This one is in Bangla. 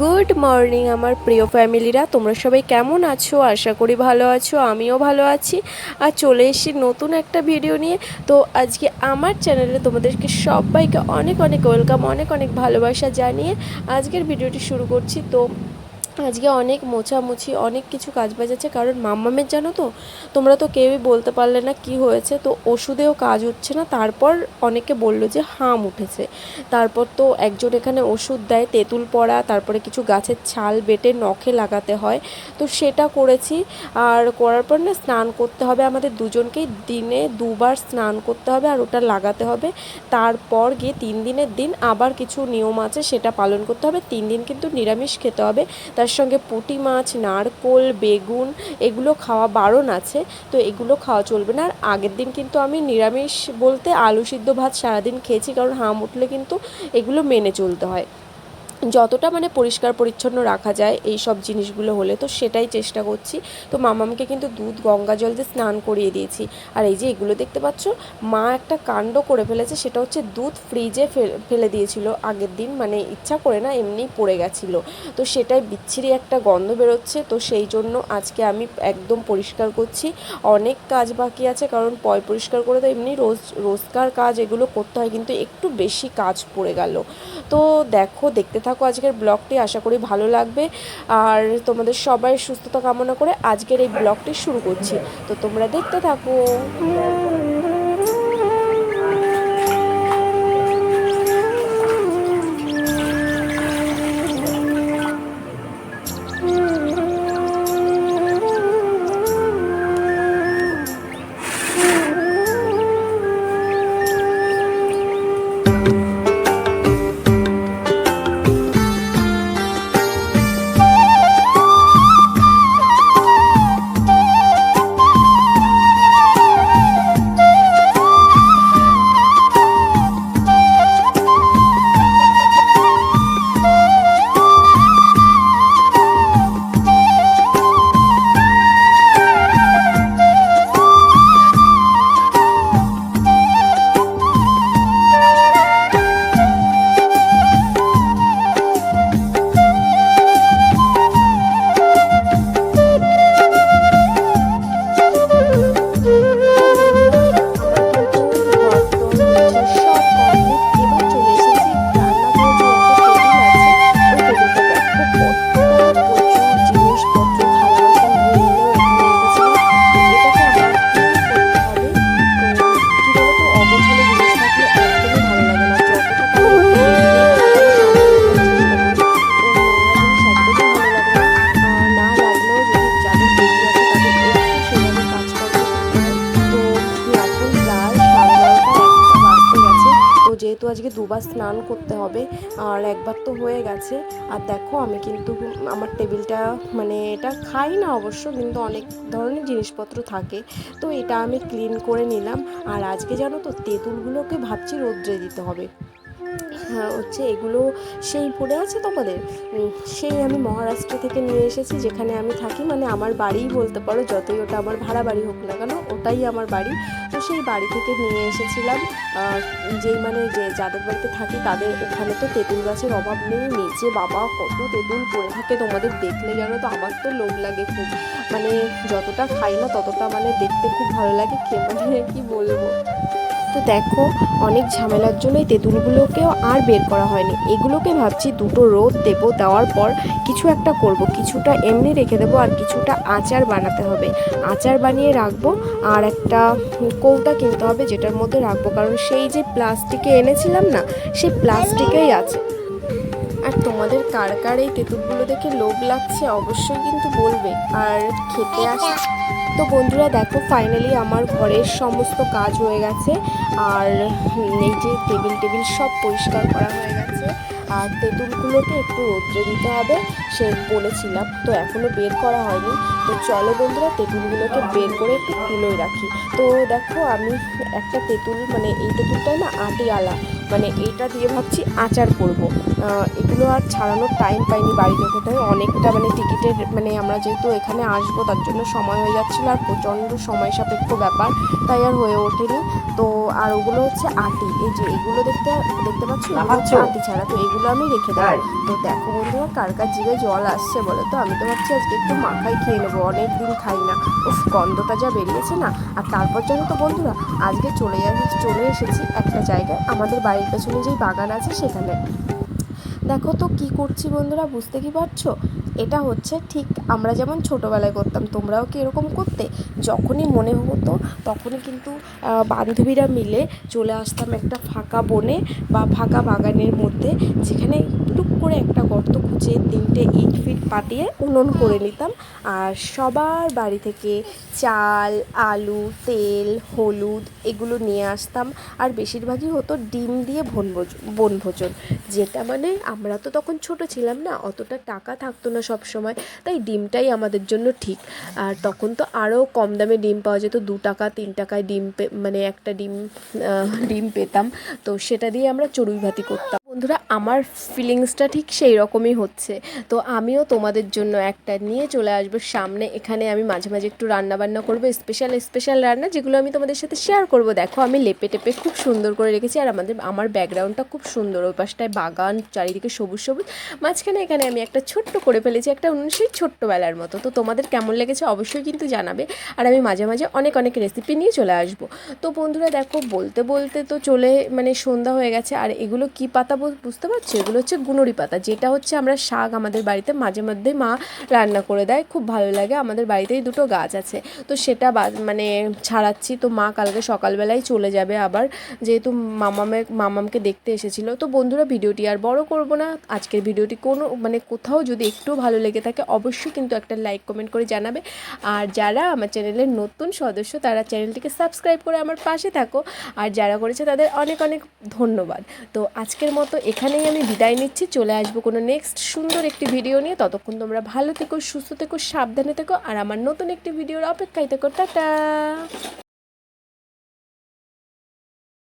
গুড মর্নিং আমার প্রিয় ফ্যামিলিরা, তোমরা সবাই কেমন আছো? আশা করি ভালো আছো, আমিও ভালো আছি। আর চলে এসেছি নতুন একটা ভিডিও নিয়ে। তো আজকে আমার চ্যানেলে তোমাদেরকে সবাইকে অনেক অনেক ওয়েলকাম, অনেক অনেক ভালোবাসা জানিয়ে আজকের ভিডিওটি শুরু করছি। তো আজকে অনেক মোছামুছি, অনেক কিছু কাজবাজ আছে, কারণ মাম্মামের জানো তো, তোমরা তো কেউই বলতে পারলে না কি হয়েছে। তো ওষুধেও কাজ হচ্ছে না, তারপর অনেকে বললো যে হাম উঠেছে। তারপর তো একজন এখানে ওষুধ দেয়, তেঁতুল পড়া, তারপরে কিছু গাছের ছাল বেটে নখে লাগাতে হয়, তো সেটা করেছি। আর করার পর না স্নান করতে হবে, আমাদের দুজনকেই দিনে দুবার স্নান করতে হবে আর ওটা লাগাতে হবে। তারপর গিয়ে 3 দিনের দিন আবার কিছু নিয়ম আছে, সেটা পালন করতে হবে। 3 দিন কিন্তু নিরামিষ খেতে হবে, তার সঙ্গে পুঁটি মাছ, নারকোল, বেগুন এগুলো খাওয়া বারণ আছে, তো এগুলো খাওয়া চলবে না। আর আগের দিন কিন্তু আমি নিরামিষ বলতে আলু সিদ্ধ ভাত সারাদিন খেয়েছি, কারণ হাম উঠলে কিন্তু এগুলো মেনে চলতে হয়, যতটা মানে পরিষ্কার পরিচ্ছন্ন রাখা যায় এই সব জিনিসগুলো হলে, তো সেটাই চেষ্টা করছি। তো মামামকে কিন্তু দুধ গঙ্গা জল দিয়ে স্নান করিয়ে দিয়েছি। আর এই যে এগুলো দেখতে পাচ্ছ, মা একটা কাণ্ড করে ফেলেছে, সেটা হচ্ছে দুধ ফ্রিজে ফেলে দিয়েছিল আগের দিন, মানে ইচ্ছা করে না, এমনিই পড়ে গেছিলো। তো সেটাই বিচ্ছিরি একটা গন্ধ বেরোচ্ছে, তো সেই জন্য আজকে আমি একদম পরিষ্কার করছি। অনেক কাজ বাকি আছে, কারণ পরিষ্কার করে তো এমনি রোজকার কাজ এগুলো করতে হয়, কিন্তু একটু বেশি কাজ পড়ে গেল। তো দেখতে থাকো আজকের ব্লগটি, আশা করি ভালো লাগবে। আর তোমাদের সবাই সুস্থতা কামনা করে আজকের এই ব্লগটি শুরু করছি, তো তোমরা দেখতে থাকো। যেহেতু আজকে দুবার স্নান করতে হবে, আর একবার তো হয়ে গেছে। আর দেখো আমি কিন্তু আমার টেবিলটা, মানে এটা খাই না অবশ্য, কিন্তু অনেক ধরনের জিনিসপত্র থাকে, তো এটা আমি ক্লিন করে নিলাম। আর আজকে জানো তো, তেঁতুলগুলোকে ভাবছি রোদ্রে দিতে হবে। হচ্ছে এগুলো সেই পড়ে আছে তোমাদের, সেই আমি মহারাষ্ট্র থেকে নিয়ে এসেছি, যেখানে আমি থাকি, মানে আমার বাড়িই বলতে পারো, যতই ওটা আমার ভাড়া বাড়ি হোক না কেন, ওটাই আমার বাড়ি। তো সেই বাড়ি থেকে নিয়ে এসেছিলাম। যেই মানে যাদের বাড়িতে থাকি তাদের ওখানে তো তেঁতুল গাছের অভাব নেই, নিচে বাবা কত তেঁতুল পড়ে থাকে, তোমাদের দেখলে জানো তো আমার তো লোভ লাগে খুব, মানে যতটা খাই না ততটা মানে দেখতে খুব ভালো লাগে, মানে কি বলবো। তো দেখো, অনেক ঝামেলার জন্য এই তেঁতুলগুলোকেও আর বের করা হয়নি। এগুলোকে ভাবছি দুটো রোদ দেবো, দেওয়ার পর কিছু একটা করব, কিছুটা এমনি রেখে দেবো আর কিছুটা আচার বানাতে হবে, আচার বানিয়ে রাখবো। আর একটা কৌটা কিনতে হবে যেটার মধ্যে রাখবো, কারণ সেই যে প্লাস্টিকে এনেছিলাম না, সেই প্লাস্টিকেই আছে। আর তোমাদের কার কার এই তেঁতুলগুলো দেখে লোভ লাগছে অবশ্যই কিন্তু বলবে, আর খেতে আসে। তো বন্ধুরা দেখো, ফাইনালি আমার ঘরের সমস্ত কাজ হয়ে গেছে, আর এই যে টেবিল সব পরিষ্কার করা হয়ে গেছে। আর তেঁতুলগুলোকে একটু রোদ্রে দিতে হবে, সে বলেছিলাম, তো এখনও বের করা হয়নি। তো চলো বন্ধুরা, তেঁতুলগুলোকে বের করে একটু তুলোয় রাখি। তো দেখো আমি একটা তেঁতুল, মানে এই তেঁতুলটা না আটিয়ালা, মানে এইটা দিয়ে ভাবছি আচার করব। এগুলো আর ছাড়ানোর টাইম পাইনি বাড়িতে, কোথায় অনেকটা মানে টিকিটের, মানে আমরা যেহেতু এখানে আসবো তার জন্য সময় হয়ে যাচ্ছিলো, আর প্রচণ্ড সময় সাপেক্ষ ব্যাপার, তাই আর হয়ে ওঠেনি। তো আর ওগুলো হচ্ছে আটি, এই যে এগুলো দেখতে পাচ্ছ, এগুলো হচ্ছে আটি ছাড়া। তো এগুলো আমি রেখে দেবো। তো দেখো বন্ধুরা কার কার জিভে জল আসছে বলো তো। আমি তো ভাবছি আজকে একটু মাখাই খেয়ে নেবো, অনেক দিন খাই না। উফ, গন্ধটা যা বেরিয়েছে না। আর তারপর জানো তো বন্ধুরা, আজকে চলে এসেছি একটা জায়গায়, আমাদের বাড়ির পেছনে যেই বাগান আছে সেখানে। দেখো তো কি করছি বন্ধুরা, বুঝতে কি পারছো? এটা হচ্ছে ঠিক আমরা যেমন ছোটোবেলায় করতাম, তোমরাও কি এরকম করতে? যখনই মনে হতো তখনই কিন্তু বান্ধবীরা মিলে চলে আসতাম একটা ফাঁকা বনে বা ফাঁকা বাগানের মধ্যে, যেখানে টুক করে একটা গর্ত খুঁজে 3টে ইট ফিট পাতিয়ে উনুন করে নিতাম। আর সবার বাড়ি থেকে চাল, আলু, তেল, হলুদ এগুলো নিয়ে আসতাম। আর বেশিরভাগই হতো ডিম দিয়ে বনভোজন, যেটা মানে আমরা তো তখন ছোট ছিলাম না, অতটা টাকা থাকতো না সব সময়, তাই ডিমটাই আমাদের জন্য ঠিক। আর তখন তো আরও কম দামে ডিম পাওয়া যেত, 2 টাকা 3 টাকায় মানে একটা ডিম পেতাম। তো সেটা দিয়ে আমরা চড়ুই ভাতি করতাম। বন্ধুরা আমার ফিলিংসটা ঠিক সেই রকমই হচ্ছে। তো আমিও তোমাদের জন্য একটা নিয়ে চলে আসবো সামনে। এখানে আমি মাঝে মাঝে একটু রান্না বান্না করবো, স্পেশাল রান্না, যেগুলো আমি তোমাদের সাথে শেয়ার করব। দেখো আমি লেপে টেপে খুব সুন্দর করে রেখেছি। আর আমার ব্যাকগ্রাউন্ডটা খুব সুন্দর, ওই পাশটায় বাগান, চারিদিকে সবুজ সবুজ, মাঝখানে এখানে আমি একটা ছোট্ট করে ফেলেছি একটা সেই ছোট্টবেলার মতো। তো তোমাদের কেমন লেগেছে অবশ্যই কিন্তু জানাবে। আর আমি মাঝে মাঝে অনেক রেসিপি নিয়ে চলে আসবো। তো বন্ধুরা দেখো বলতে বলতে তো মানে সন্ধ্যা হয়ে গেছে। আর এগুলো কি পাতা বুঝতে পারছো? এগুলো হচ্ছে গুনুরি পাতা, যেটা হচ্ছে আমরা শাক আমাদের বাড়িতে মাঝে মধ্যে মা রান্না করে দেয়, খুব ভালো লাগে। আমাদের বাড়িতেই 2টো গাছ আছে, তো সেটা মানে ছাড়াচ্ছি। তো মা কালকে সকালবেলায় চলে যাবে আবার, যেহেতু মামামকে দেখতে এসেছিলো। তো বন্ধুরা ভিডিওটি আর বড় করব না, আজকের ভিডিওটি মানে কোথাও যদি একটু ভালো লেগে থাকে অবশ্যই কিন্তু একটা লাইক কমেন্ট করে জানাবে। আর যারা আমার চ্যানেলের নতুন সদস্য তারা চ্যানেলটিকে সাবস্ক্রাইব করে আমার পাশে থাকো। আর যারা করেছে তাদের অনেক ধন্যবাদ। তো আজকের মতো এখানেই আমি বিদায় নিচ্ছি, চলে আসবো কোনো নেক্সট সুন্দর একটি ভিডিও নিয়ে। ততক্ষণ তোমরা ভালো থেকো, সুস্থ থেকো, সাবধানে থেকো, আর আমার নতুন একটি ভিডিওর অপেক্ষায় থেকো। টাটা।